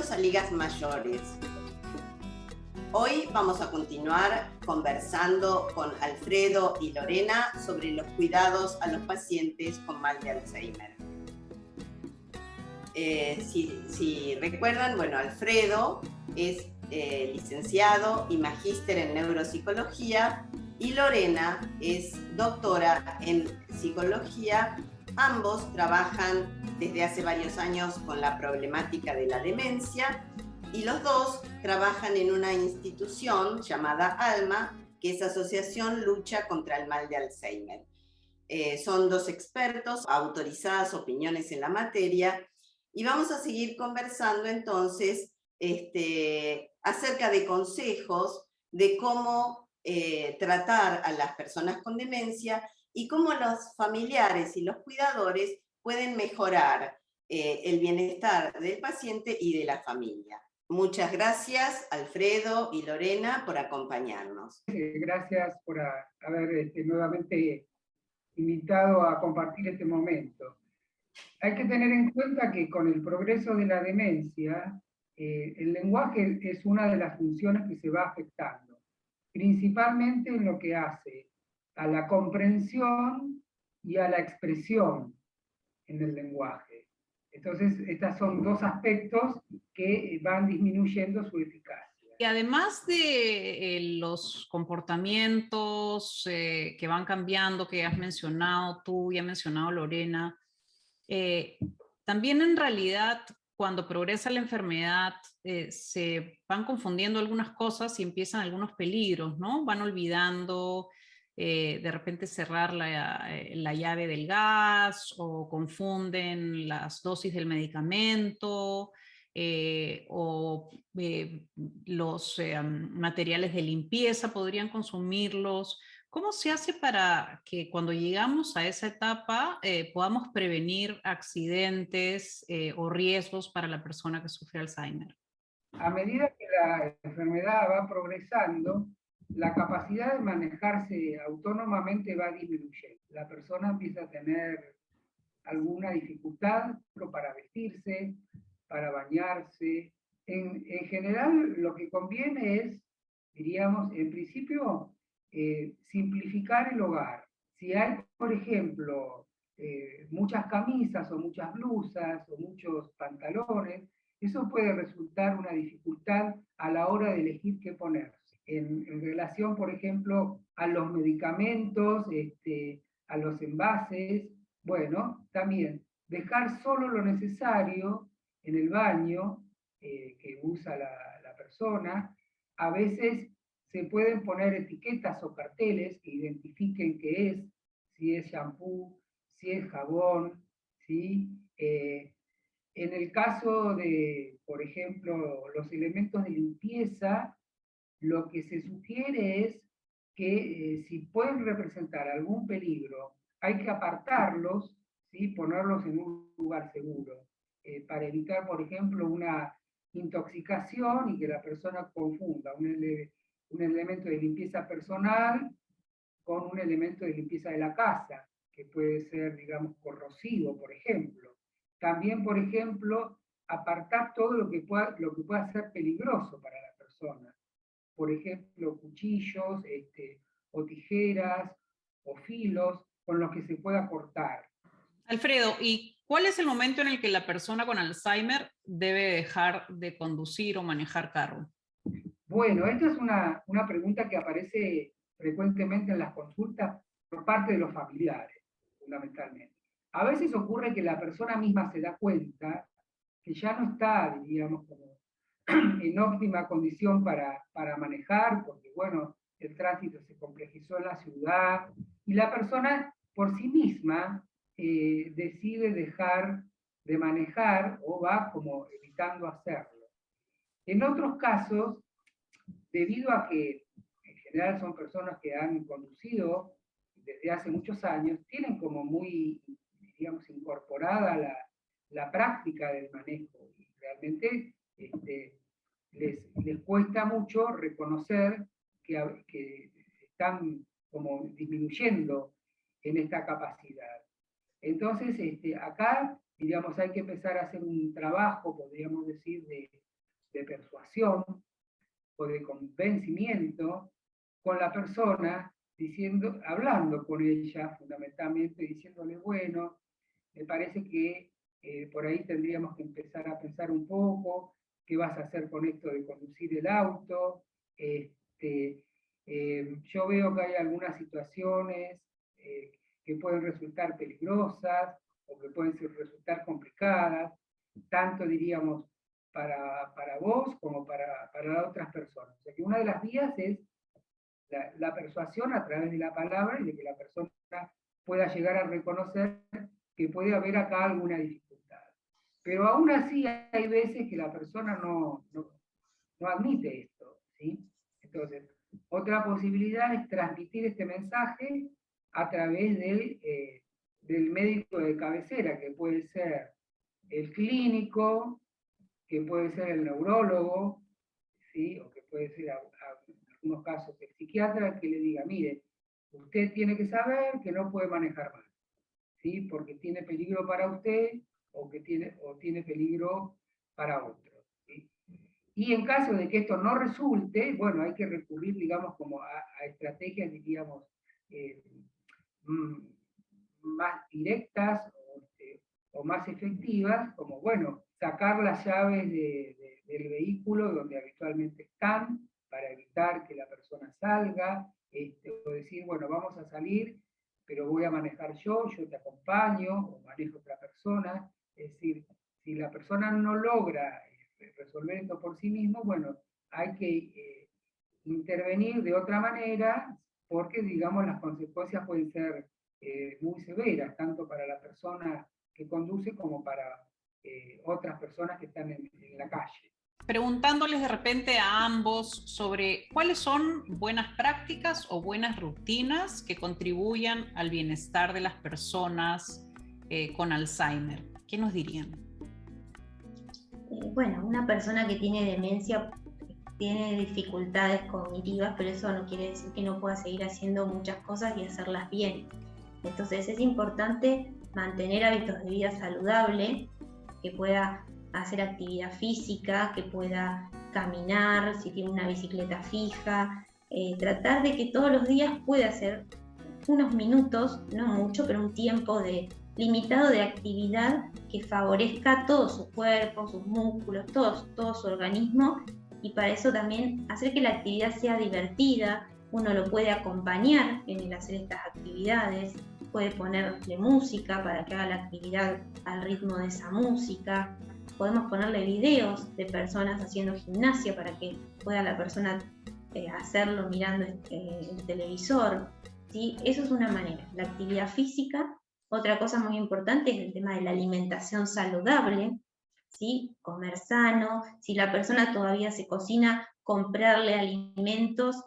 Bienvenidos a Ligas Mayores. Hoy vamos a continuar conversando con Alfredo y Lorena sobre los cuidados a los pacientes con mal de Alzheimer. Si recuerdan, bueno, Alfredo es licenciado y magíster en neuropsicología y Lorena es doctora en psicología. Ambos trabajan desde hace varios años con la problemática de la demencia y los dos trabajan en una institución llamada ALMA, que es Asociación Lucha contra el Mal de Alzheimer. Son dos expertos, autorizadas opiniones en la materia, y vamos a seguir conversando entonces acerca de consejos de cómo tratar a las personas con demencia y cómo los familiares y los cuidadores pueden mejorar el bienestar del paciente y de la familia. Muchas gracias, Alfredo y Lorena, por acompañarnos. Gracias por haber nuevamente invitado a compartir este momento. Hay que tener en cuenta que con el progreso de la demencia, el lenguaje es una de las funciones que se va afectando, principalmente en lo que hace a la comprensión y a la expresión en el lenguaje. Entonces, estos son dos aspectos que van disminuyendo su eficacia. Y además de los comportamientos que van cambiando, que has mencionado tú y ha mencionado Lorena, también en realidad cuando progresa la enfermedad se van confundiendo algunas cosas y empiezan algunos peligros, ¿no? Van olvidando de repente cerrar la llave del gas o confunden las dosis del medicamento. Los materiales de limpieza podrían consumirlos. ¿Cómo se hace para que cuando llegamos a esa etapa podamos prevenir accidentes o riesgos para la persona que sufre Alzheimer? A medida que la enfermedad va progresando, la capacidad de manejarse autónomamente va disminuyendo. La persona empieza a tener alguna dificultad para vestirse, para bañarse. En general, lo que conviene es, diríamos, en principio, simplificar el hogar. Si hay, por ejemplo, muchas camisas o muchas blusas o muchos pantalones, eso puede resultar una dificultad a la hora de elegir qué ponerse. En relación, por ejemplo, a los medicamentos, a los envases, bueno, también dejar solo lo necesario en el baño que usa la persona. A veces se pueden poner etiquetas o carteles que identifiquen qué es, si es shampoo, si es jabón, ¿sí? En el caso de, por ejemplo, los elementos de limpieza, lo que se sugiere es que si pueden representar algún peligro, hay que apartarlos, ¿sí? Ponerlos en un lugar seguro, para evitar, por ejemplo, una intoxicación y que la persona confunda un elemento de limpieza personal con un elemento de limpieza de la casa, que puede ser, digamos, corrosivo, por ejemplo. También, por ejemplo, apartar todo lo que pueda ser peligroso para la persona. Por ejemplo, cuchillos, o tijeras, o filos, con los que se pueda cortar. Alfredo, ¿y cuál es el momento en el que la persona con Alzheimer debe dejar de conducir o manejar carro? Bueno, esta es una pregunta que aparece frecuentemente en las consultas por parte de los familiares, fundamentalmente. A veces ocurre que la persona misma se da cuenta que ya no está, diríamos, como en óptima condición para manejar, porque, bueno, el tránsito se complejizó en la ciudad, y la persona por sí misma decide dejar de manejar o va como evitando hacerlo. En otros casos, debido a que en general son personas que han conducido desde hace muchos años, tienen como muy, digamos, incorporada la práctica del manejo, y realmente les cuesta mucho reconocer que están como disminuyendo en esta capacidad. Entonces, acá, digamos, hay que empezar a hacer un trabajo, podríamos decir, de persuasión o de convencimiento con la persona, hablando con ella fundamentalmente, diciéndole, bueno, me parece que por ahí tendríamos que empezar a pensar un poco qué vas a hacer con esto de conducir el auto. Yo veo que hay algunas situaciones que pueden resultar peligrosas o que pueden resultar complicadas, tanto diríamos para vos como para otras personas. O sea que una de las vías es la persuasión a través de la palabra y de que la persona pueda llegar a reconocer que puede haber acá alguna dificultad. Pero aún así hay veces que la persona no admite esto, ¿sí? Entonces, otra posibilidad es transmitir este mensaje a través del médico de cabecera, que puede ser el clínico, que puede ser el neurólogo, ¿sí? O que puede ser, en algunos casos, el psiquiatra, que le diga, mire, usted tiene que saber que no puede manejar mal, ¿sí? Porque tiene peligro para usted o tiene peligro para otro, ¿sí? Y en caso de que esto no resulte, bueno, hay que recurrir, digamos, como a estrategias, diríamos, más directas o más efectivas, como, bueno, sacar las llaves del vehículo donde habitualmente están, para evitar que la persona salga, o decir, bueno, vamos a salir, pero voy a manejar yo te acompaño, o manejo otra persona. Es decir, si la persona no logra resolver esto por sí mismo, bueno, hay que intervenir de otra manera, porque, digamos, las consecuencias pueden ser muy severas, tanto para la persona que conduce como para otras personas que están en la calle. Preguntándoles de repente a ambos sobre cuáles son buenas prácticas o buenas rutinas que contribuyan al bienestar de las personas con Alzheimer. ¿Qué nos dirían? Bueno, una persona que tiene demencia tiene dificultades cognitivas, pero eso no quiere decir que no pueda seguir haciendo muchas cosas y hacerlas bien. Entonces es importante mantener hábitos de vida saludable, que pueda hacer actividad física, que pueda caminar, si tiene una bicicleta fija, tratar de que todos los días pueda hacer unos minutos, no mucho, pero un tiempo limitado de actividad que favorezca todo su cuerpo, sus músculos, todo su organismo, y para eso también hacer que la actividad sea divertida. Uno lo puede acompañar en el hacer estas actividades, puede ponerle música para que haga la actividad al ritmo de esa música, podemos ponerle videos de personas haciendo gimnasia para que pueda la persona hacerlo mirando el televisor, ¿sí? Eso es una manera, la actividad física. Otra cosa muy importante es el tema de la alimentación saludable, ¿sí? Comer sano, si la persona todavía se cocina, comprarle alimentos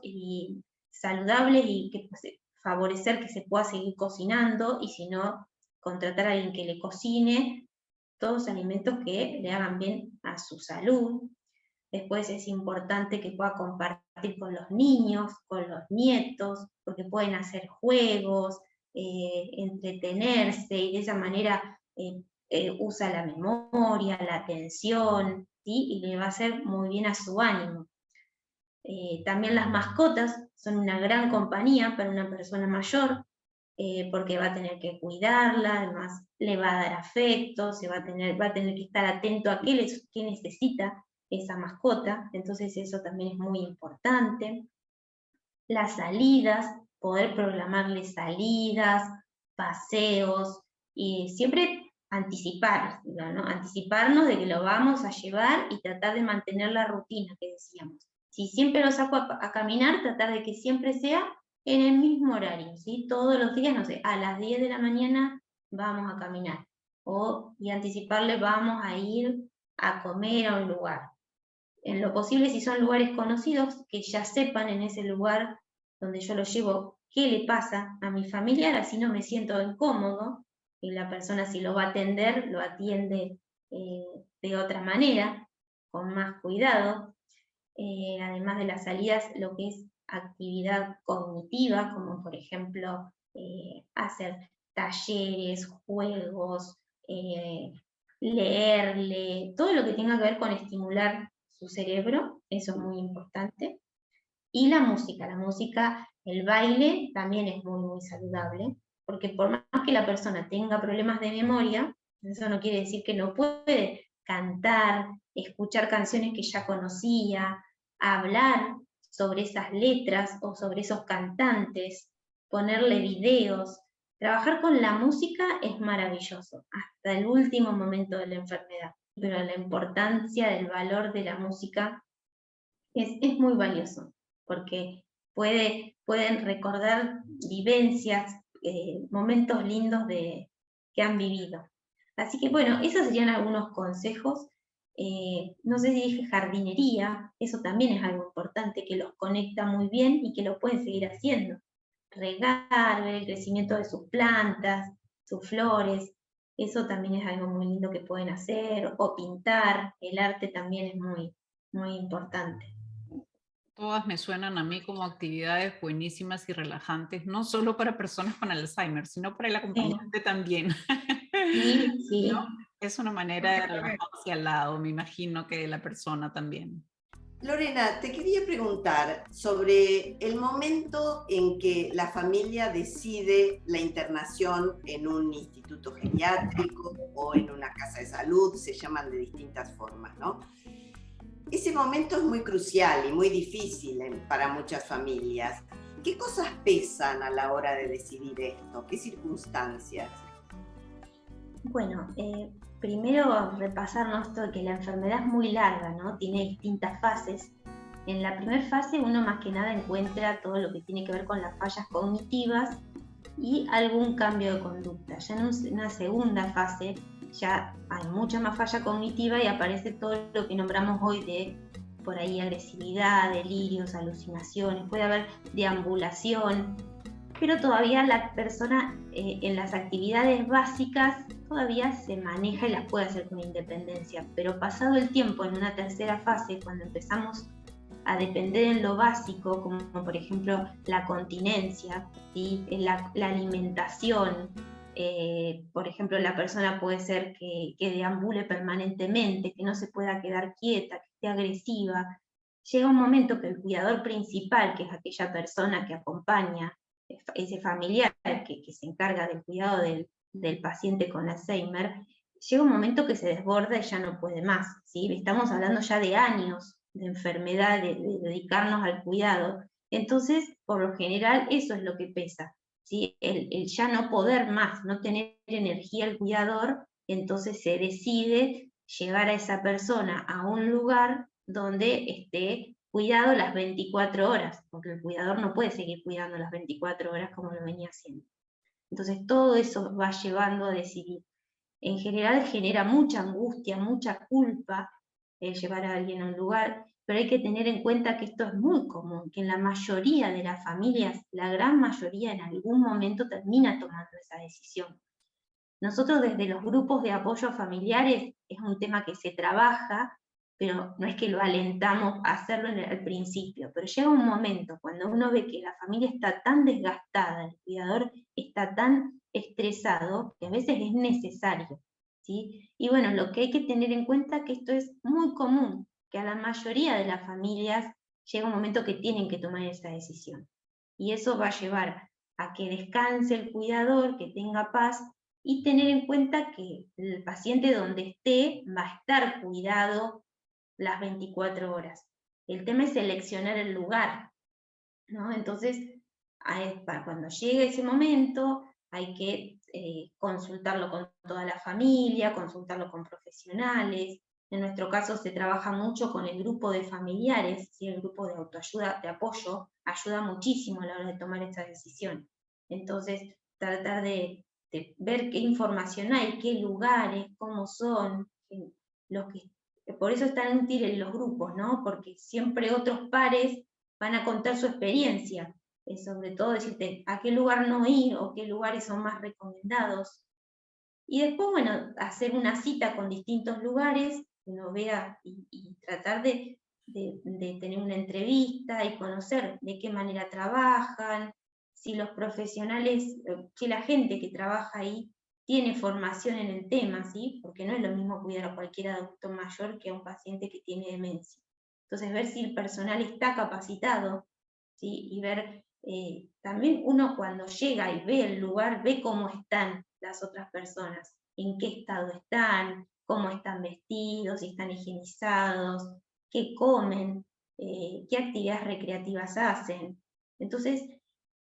saludables y que favorecer que se pueda seguir cocinando, y si no, contratar a alguien que le cocine todos alimentos que le hagan bien a su salud. Después es importante que pueda compartir con los niños, con los nietos, porque pueden hacer juegos, entretenerse, y de esa manera usa la memoria, la atención, ¿sí? Y le va a hacer muy bien a su ánimo. También las mascotas son una gran compañía para una persona mayor, porque va a tener que cuidarla, además le va a dar afecto, va a tener que estar atento a qué necesita esa mascota, entonces eso también es muy importante. Las salidas, poder programarle salidas, paseos, y siempre anticiparnos, ¿no? Anticiparnos de que lo vamos a llevar y tratar de mantener la rutina que decíamos. Si siempre lo saco a caminar, tratar de que siempre sea en el mismo horario, ¿sí? Todos los días, no sé, a las 10 de la mañana vamos a caminar, y anticiparle vamos a ir a comer a un lugar. En lo posible, si son lugares conocidos, que ya sepan en ese lugar donde yo lo llevo qué le pasa a mi familiar, así no me siento incómodo, y la persona, si lo va a atender, lo atiende de otra manera, con más cuidado. Además de las salidas, lo que es actividad cognitiva, como por ejemplo hacer talleres, juegos, leerle, todo lo que tenga que ver con estimular su cerebro, eso es muy importante. Y la música, el baile también es muy, muy saludable, porque por más que la persona tenga problemas de memoria, eso no quiere decir que no puede cantar, escuchar canciones que ya conocía, hablar sobre esas letras o sobre esos cantantes, ponerle videos. Trabajar con la música es maravilloso, hasta el último momento de la enfermedad, pero la importancia del valor de la música es muy valioso, porque pueden recordar vivencias, momentos lindos que han vivido. Así que bueno, esos serían algunos consejos. No sé si dije jardinería, eso también es algo importante, que los conecta muy bien y que lo pueden seguir haciendo. Regar, ver el crecimiento de sus plantas, sus flores, eso también es algo muy lindo que pueden hacer, o pintar, el arte también es muy, muy importante. Todas me suenan a mí como actividades buenísimas y relajantes, no solo para personas con Alzheimer, sino para el acompañante también. Sí, sí. ¿No? Es una manera de relajarse al lado, me imagino que de la persona también. Lorena, te quería preguntar sobre el momento en que la familia decide la internación en un instituto geriátrico o en una casa de salud, se llaman de distintas formas, ¿no? Ese momento es muy crucial y muy difícil para muchas familias. ¿Qué cosas pesan a la hora de decidir esto? ¿Qué circunstancias? Bueno, primero repasarnos esto de que la enfermedad es muy larga, ¿no? Tiene distintas fases. En la primera fase uno más que nada encuentra todo lo que tiene que ver con las fallas cognitivas y algún cambio de conducta. Ya en una segunda fase ya hay mucha más falla cognitiva y aparece todo lo que nombramos hoy de por ahí agresividad, delirios, alucinaciones, puede haber deambulación, pero todavía la persona en las actividades básicas todavía se maneja y las puede hacer con independencia, pero pasado el tiempo en una tercera fase, cuando empezamos a depender en lo básico, como por ejemplo la continencia, ¿sí? la alimentación, por ejemplo la persona puede ser que deambule permanentemente, que no se pueda quedar quieta, que esté agresiva. Llega un momento que el cuidador principal, que es aquella persona que acompaña, ese familiar que se encarga del cuidado del paciente con Alzheimer, llega un momento que se desborda y ya no puede más, ¿sí? Estamos hablando ya de años de enfermedad, de dedicarnos al cuidado. Entonces, por lo general, eso es lo que pesa, ¿sí? El ya no poder más, no tener energía el cuidador, entonces se decide llevar a esa persona a un lugar donde esté cuidado las 24 horas, porque el cuidador no puede seguir cuidando las 24 horas como lo venía haciendo. Entonces todo eso va llevando a decidir. En general genera mucha angustia, mucha culpa llevar a alguien a un lugar, pero hay que tener en cuenta que esto es muy común, que en la mayoría de las familias, la gran mayoría en algún momento termina tomando esa decisión. Nosotros desde los grupos de apoyo a familiares es un tema que se trabaja, pero no es que lo alentamos a hacerlo al principio, pero llega un momento cuando uno ve que la familia está tan desgastada, el cuidador está tan estresado, que a veces es necesario, ¿sí? Y bueno, lo que hay que tener en cuenta es que esto es muy común, que a la mayoría de las familias llega un momento que tienen que tomar esa decisión. Y eso va a llevar a que descanse el cuidador, que tenga paz, y tener en cuenta que el paciente donde esté va a estar cuidado las 24 horas. El tema es seleccionar el lugar, ¿no? Entonces, cuando llegue ese momento, hay que consultarlo con toda la familia, consultarlo con profesionales. En nuestro caso se trabaja mucho con el grupo de familiares, ¿sí? El grupo de autoayuda, de apoyo, ayuda muchísimo a la hora de tomar esta decisión. Entonces, tratar de ver qué información hay, qué lugares, cómo son, por eso es tan útil los grupos, ¿no? Porque siempre otros pares van a contar su experiencia, sobre todo decirte a qué lugar no ir o qué lugares son más recomendados. Y después, bueno, hacer una cita con distintos lugares, que uno vea y tratar de tener una entrevista y conocer de qué manera trabajan, si los profesionales, si la gente que trabaja ahí tiene formación en el tema, ¿sí? Porque no es lo mismo cuidar a cualquier adulto mayor que a un paciente que tiene demencia. Entonces, ver si el personal está capacitado, ¿sí? Y ver, también uno cuando llega y ve el lugar, ve cómo están las otras personas, en qué estado están, cómo están vestidos, si están higienizados, qué comen, qué actividades recreativas hacen. Entonces,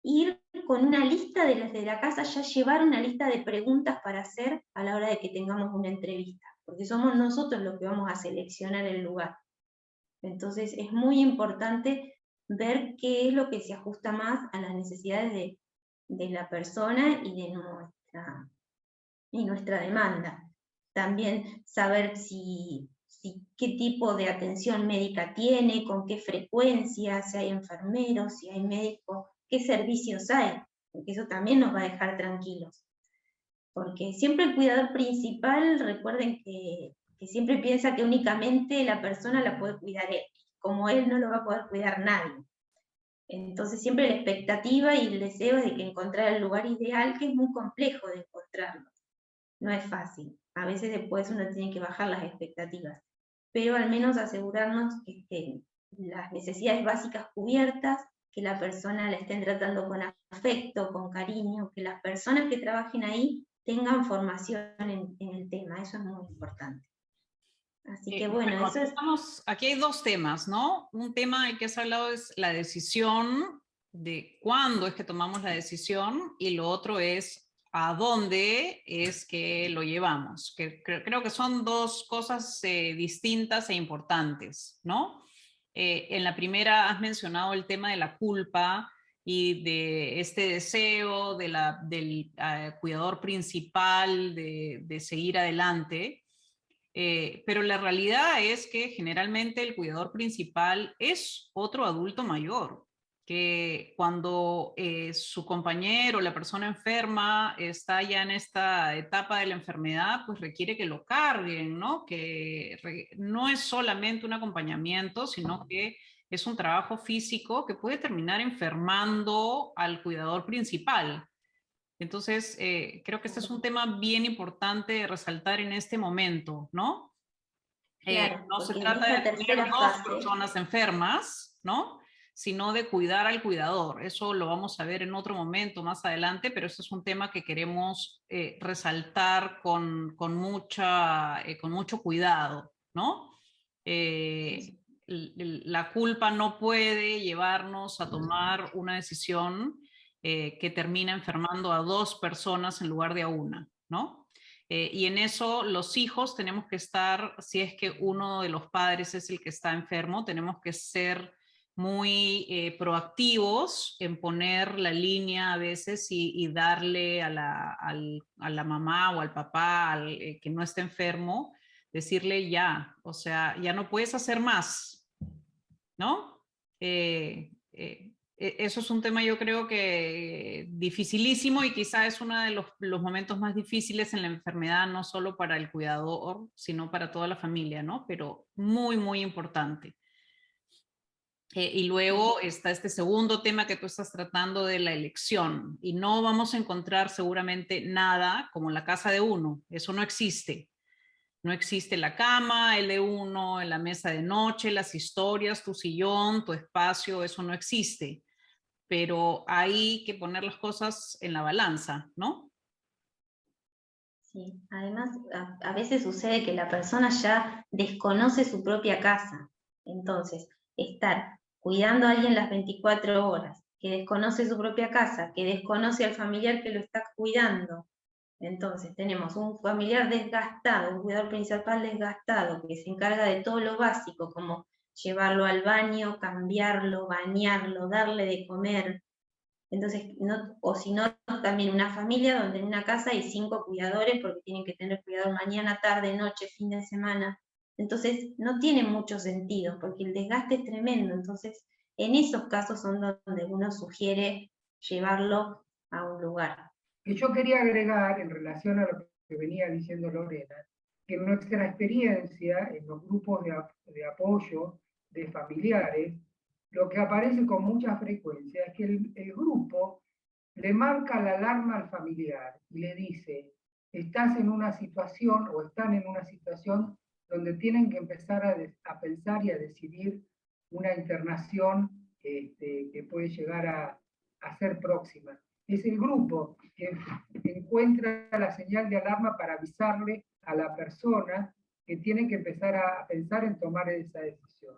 ir con una lista desde la casa, ya llevar una lista de preguntas para hacer a la hora de que tengamos una entrevista, porque somos nosotros los que vamos a seleccionar el lugar. Entonces es muy importante ver qué es lo que se ajusta más a las necesidades de la persona y de nuestra demanda. También saber qué tipo de atención médica tiene, con qué frecuencia, si hay enfermeros, si hay médicos, qué servicios hay, porque eso también nos va a dejar tranquilos. Porque siempre el cuidador principal, recuerden que siempre piensa que únicamente la persona la puede cuidar él, como él no lo va a poder cuidar nadie. Entonces siempre la expectativa y el deseo es de que encontrar el lugar ideal, que es muy complejo de encontrarlo. No es fácil. A veces después uno tiene que bajar las expectativas, pero al menos asegurarnos que estén las necesidades básicas cubiertas, que la persona la estén tratando con afecto, con cariño, que las personas que trabajen ahí tengan formación en el tema. Eso es muy importante. Así que bueno, eso es... Aquí hay dos temas, ¿no? Un tema del que has hablado es la decisión, de cuándo es que tomamos la decisión, y lo otro es a dónde es que lo llevamos. Que creo que son dos cosas distintas e importantes, ¿no? En la primera has mencionado el tema de la culpa y de este deseo del cuidador principal de seguir adelante. Pero la realidad es que generalmente el cuidador principal es otro adulto mayor, que cuando su compañero, la persona enferma, está ya en esta etapa de la enfermedad, pues requiere que lo carguen, ¿no? Que no es solamente un acompañamiento, sino que es un trabajo físico que puede terminar enfermando al cuidador principal. Entonces, creo que este es un tema bien importante de resaltar en este momento, ¿no? Claro, No se porque en trata esta de tener tercera dos fase, personas enfermas, ¿no? Sino de cuidar al cuidador. Eso lo vamos a ver en otro momento más adelante, pero este es un tema que queremos resaltar con mucho cuidado, ¿no? La culpa no puede llevarnos a tomar una decisión que termina enfermando a dos personas en lugar de a una, ¿no? Y en eso los hijos tenemos que estar, si es que uno de los padres es el que está enfermo, tenemos que ser muy proactivos en poner la línea a veces y darle a la mamá o al papá que no está enfermo, decirle ya, o sea, ya no puedes hacer más, ¿no? Eso es un tema, yo creo que dificilísimo, y quizá es uno de los momentos más difíciles en la enfermedad, no solo para el cuidador, sino para toda la familia, ¿no? Pero muy, muy importante. Y luego está este segundo tema que tú estás tratando, de la elección, y no vamos a encontrar seguramente nada como la casa de uno. Eso no existe. No existe la cama, el de uno, la mesa de noche, las historias, tu sillón, tu espacio, eso no existe. Pero hay que poner las cosas en la balanza, ¿no? sí. Además, a veces sucede que la persona ya desconoce su propia casa. Entonces, estar cuidando a alguien las 24 horas, que desconoce su propia casa, que desconoce al familiar que lo está cuidando. Entonces, tenemos un familiar desgastado, un cuidador principal desgastado, que se encarga de todo lo básico, como llevarlo al baño, cambiarlo, bañarlo, darle de comer. Entonces, o si no, también una familia donde en una casa hay 5 cuidadores porque tienen que tener cuidado mañana, tarde, noche, fin de semana. Entonces, no tiene mucho sentido porque el desgaste es tremendo. Entonces, en esos casos son donde uno sugiere llevarlo a un lugar. Que yo quería agregar en relación a lo que venía diciendo Lorena, que en nuestra experiencia en los grupos de apoyo de familiares, lo que aparece con mucha frecuencia es que el grupo le marca la alarma al familiar y le dice, estás en una situación o están en una situación donde tienen que empezar a pensar y a decidir una internación que puede llegar a ser próxima. Es el grupo que encuentra la señal de alarma para avisarle a la persona que tiene que empezar a pensar en tomar esa decisión.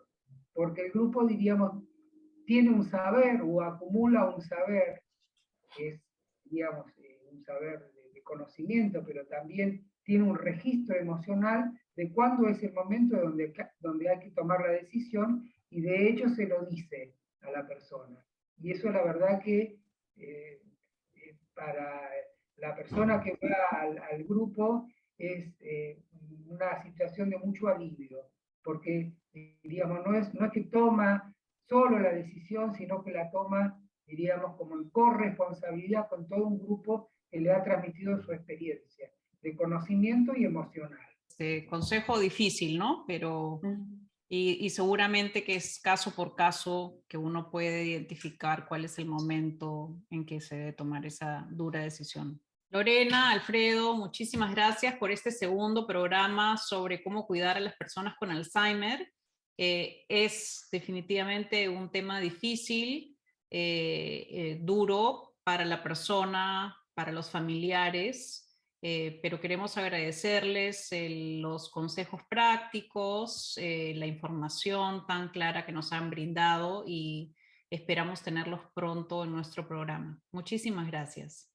Porque el grupo, diríamos, tiene un saber o acumula un saber, que es, digamos, un saber de conocimiento, pero también tiene un registro emocional de cuándo es el momento donde hay que tomar la decisión, y de hecho se lo dice a la persona. Y eso la verdad que para la persona que va al grupo es una situación de mucho alivio, porque diríamos, no es que toma solo la decisión, sino que la toma, diríamos, como en corresponsabilidad con todo un grupo que le ha transmitido su experiencia de conocimiento y emocional. Consejo difícil, ¿no? Pero, y seguramente que es caso por caso que uno puede identificar cuál es el momento en que se debe tomar esa dura decisión. Lorena, Alfredo, muchísimas gracias por este segundo programa sobre cómo cuidar a las personas con Alzheimer. Es definitivamente un tema difícil, duro para la persona, para los familiares, pero queremos agradecerles los consejos prácticos, la información tan clara que nos han brindado y esperamos tenerlos pronto en nuestro programa. Muchísimas gracias.